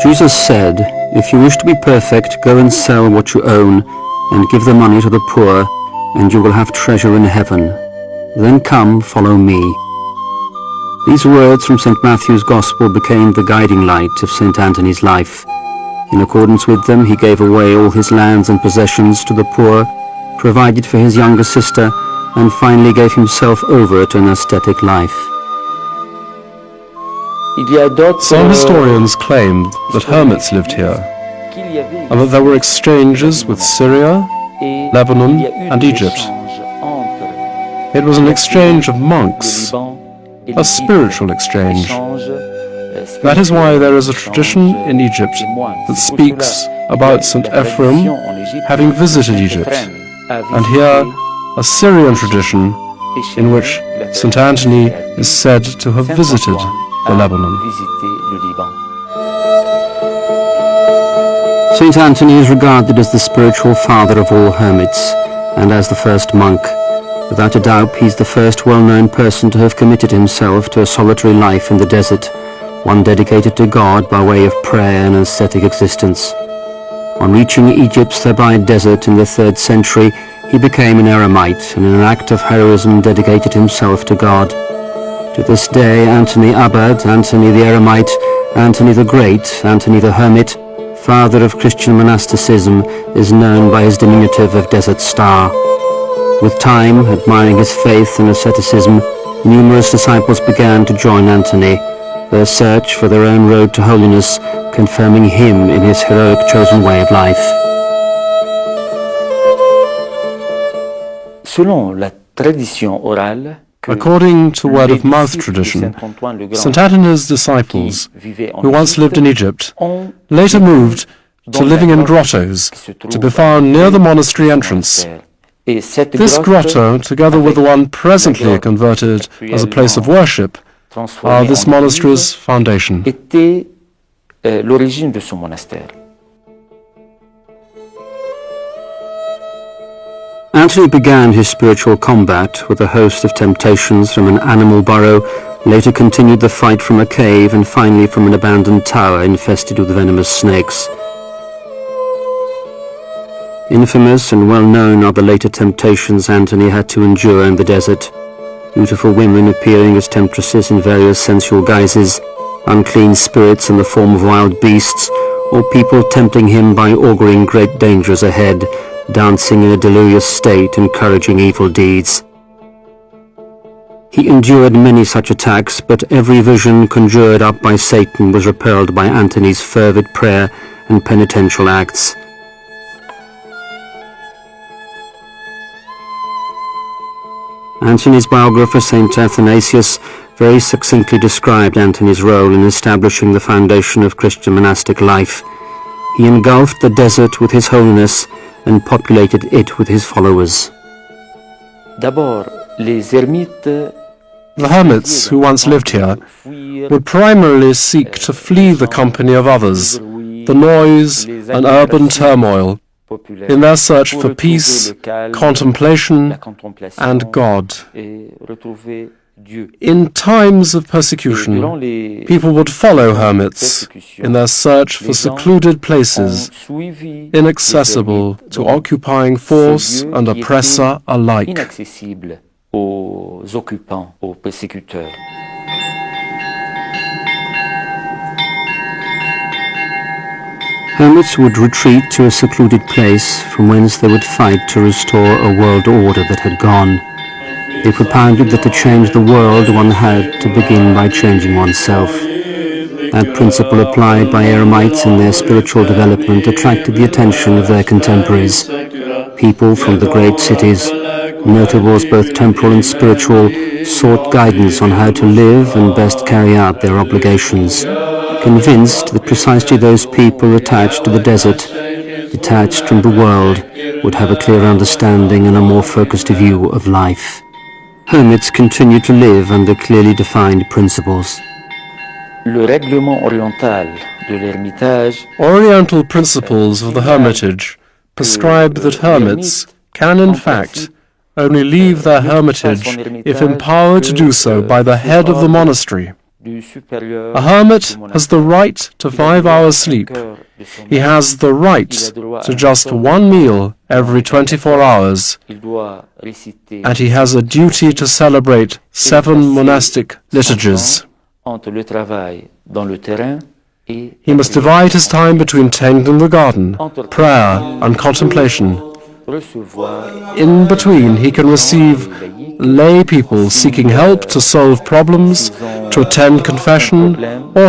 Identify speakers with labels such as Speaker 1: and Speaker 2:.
Speaker 1: Jesus said, "If you wish to be perfect, go and sell what you own, and give the money to the poor, and you will have treasure in heaven. Then come, follow me." These words from St. Matthew's Gospel became the guiding light of St. Anthony's life. In accordance with them, he gave away all his lands and possessions to the poor, provided for his younger sister, and finally gave himself over to an ascetic life.
Speaker 2: Some historians claimed that hermits lived here, and that there were exchanges with Syria, Lebanon, and Egypt. It was an exchange of monks, a spiritual exchange. That is why there is a tradition in Egypt that speaks about St. Ephraim having visited Egypt, and here a Syrian tradition in which St. Anthony is said to have visited the Lebanon.
Speaker 1: St. Anthony is regarded as the spiritual father of all hermits, and as the first monk. Without a doubt, he's the first well-known person to have committed himself to a solitary life in the desert, one dedicated to God by way of prayer and ascetic existence. On reaching Egypt's Thebaid desert in the 3rd century, he became an eremite, and in an act of heroism dedicated himself to God. To this day, Anthony Abad, Anthony the Eremite, Anthony the Great, Anthony the Hermit, father of Christian monasticism, is known by his diminutive of Desert Star. With time, admiring his faith and asceticism, numerous disciples began to join Anthony, their search for their own road to holiness, confirming him in his heroic chosen way of life.
Speaker 3: Selon la tradition orale,
Speaker 2: according to word-of-mouth tradition, St. Anthony's disciples, who once lived in Egypt, later moved to living in grottos to be found near the monastery entrance. This grotto, together with the one presently converted as a place of worship, are this monastery's foundation.
Speaker 3: était l'origine de son monastère.
Speaker 1: Anthony began his spiritual combat with a host of temptations from an animal burrow, later continued the fight from a cave, and finally from an abandoned tower infested with venomous snakes. Infamous and well-known are the later temptations Anthony had to endure in the desert. Beautiful women appearing as temptresses in various sensual guises, unclean spirits in the form of wild beasts, or people tempting him by auguring great dangers ahead, dancing in a delirious state, encouraging evil deeds. He endured many such attacks, but every vision conjured up by Satan was repelled by Anthony's fervid prayer and penitential acts. Anthony's biographer, St. Athanasius, very succinctly described Anthony's role in establishing the foundation of Christian monastic life. He engulfed the desert with his holiness and populated it with his followers.
Speaker 3: D'abord, les ermites
Speaker 2: The hermits who once lived here would primarily seek to flee the company of others, the noise and urban turmoil, in their search for peace, contemplation, and God. In times of persecution, people would follow hermits in their search for secluded places, inaccessible to occupying force and oppressor alike.
Speaker 3: inaccessibles aux occupants, aux persécuteurs.
Speaker 1: Hermits would retreat to a secluded place from whence they would fight to restore a world order that had gone. They propounded that to change the world one had to begin by changing oneself. That principle applied by eremites in their spiritual development attracted the attention of their contemporaries. People from the great cities, notables both temporal and spiritual, sought guidance on how to live and best carry out their obligations, convinced that precisely those people attached to the desert, detached from the world, would have a clear understanding and a more focused view of life. Hermits continue to live under clearly defined principles.
Speaker 3: Le règlement oriental de l'ermitage
Speaker 2: Oriental principles of the hermitage prescribe that hermits can, in fact, only leave their hermitage if empowered to do so by the head of the monastery.
Speaker 3: du supérieur
Speaker 2: A hermit
Speaker 3: du monastère.
Speaker 2: has the right to 5 hours sleep. He has the right to just one meal every 24 hours,
Speaker 3: Il doit réciter
Speaker 2: and he has a duty to celebrate 7 monastic liturgies.
Speaker 3: entre le travail dans le terrain et
Speaker 2: He must divide his time between tending the garden, prayer, and contemplation.
Speaker 3: recevoir
Speaker 2: In between, he can receive lay people seeking help to solve problems, to attend confession, or